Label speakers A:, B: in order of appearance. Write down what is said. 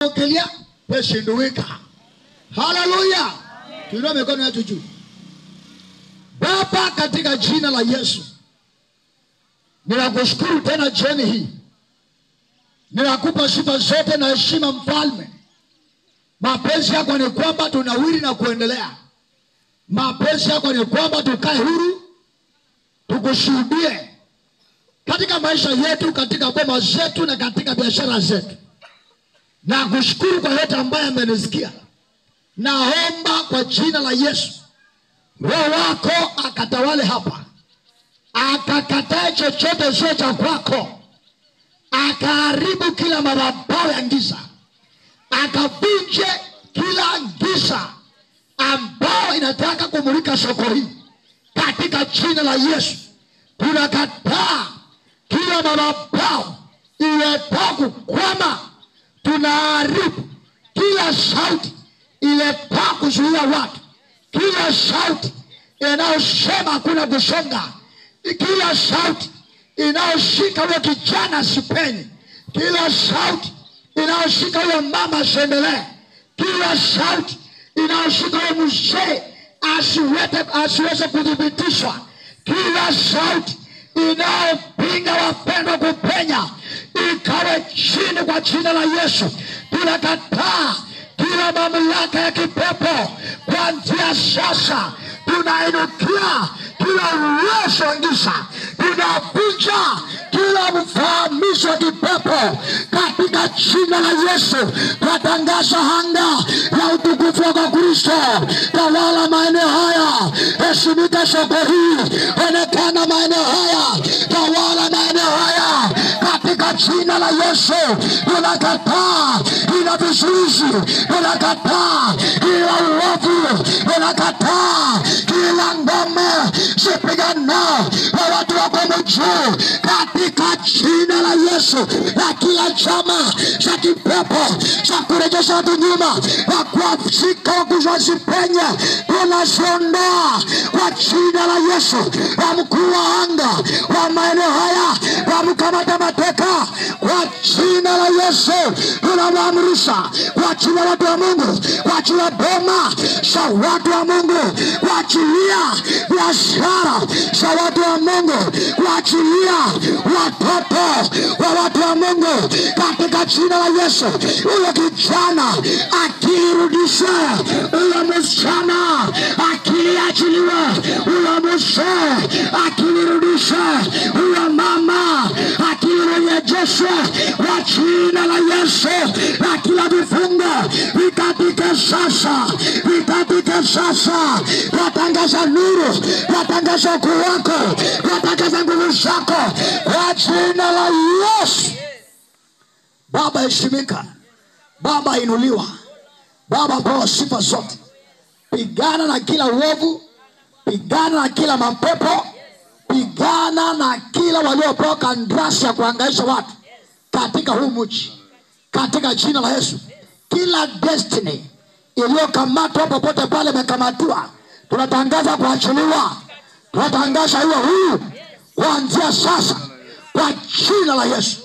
A: Okelia peshinduweka. Haleluya. Tuinue mikono yetu juu. Baba, katika jina la Yesu, ninakushukuru tena jioni hii. Ninakupa sifa zote na heshima mfalme. Mapenzi yako ni kwamba tunawiri na kuendelea. Mapenzi yako ni kwamba tukae huru, tukushuhudie katika maisha yetu, katika boma zetu na katika biashara zetu. Na kushukuru kwa yote ambaye amenisikia. Naomba kwa jina la Yesu, Roho wako akatawale hapa. Akakatae chochote sio cha kwako. Akaharibu kila madhabahu ya giza. Akavunje kila giza ambao inataka kumulika soko hii. Katika jina la Yesu, tunakataa kila madhabahu iletayo kukwama. Tunaharibu kila sauti iletayo kuzuia watu. Kila sauti inayosema kuna kusonga. Kila sauti inayoshika huyo kijana sipenye. Kila sauti inayoshika huyo mama siendelee. Kila sauti inayoshika huyo mzee asiweze kudhibitishwa. Kila sauti inayopinga wapendwa kupenya ikawe chini kwa jina la Yesu. Tunakataa kila mamlaka ya kipepo. Kuanzia sasa tunainukia kila uwezo wa giza. Tunavunja kila mfahamisho wa kipepo katika jina la Yesu. Tunatangaza anga ya utukufu wa Kristo. Tawala maeneo haya. Heshimika soko hii. Onekana maeneo haya. Tawala maeneo haya katika jina la Yesu. Tunakataa kila vizuizi. Tunakataa kila uovu. Tunakataa kila ngome zipigana na watu wako mjuu katika jina la Yesu. Na kila chama cha kipepo cha kurejesha watu nyuma na kuwashika wagonjwa wasipenye, tunaziondoa kwa jina la Yesu. Na mkuu wa anga wa maeneo haya wamkamata mateka kwa jina la Yesu. Tunamwamrisha kuachilia watu wa Mungu, kuachilia boma za watu wa Mungu, kuachilia biashara za watu wa Mungu, kuachilia watoto wa watu wa Mungu katika jina la Yesu. Huyo kijana akirudisha, huyo msichana akiliachiliwa, huyo mzee akirudisha, huyo mama akirejeshwa kwa jina la Yesu. Na kila vifungo vikatike sasa, vikatike sasa. Watangaza nuru, watangaza ukuu wako, watangaza nguvu zako kwa jina la Yesu. Baba heshimika, Baba inuliwa, Baba pewa sifa zote. Pigana na kila uovu, pigana na kila mapepo, pigana na kila waliopewa kandarasi ya kuhangaisha watu katika huu mji, katika jina la Yesu. Kila destiny iliyokamatwa popote pale imekamatwa, tunatangaza kuachiliwa. Tunatangaza hiyo huru kuanzia sasa kwa jina la Yesu.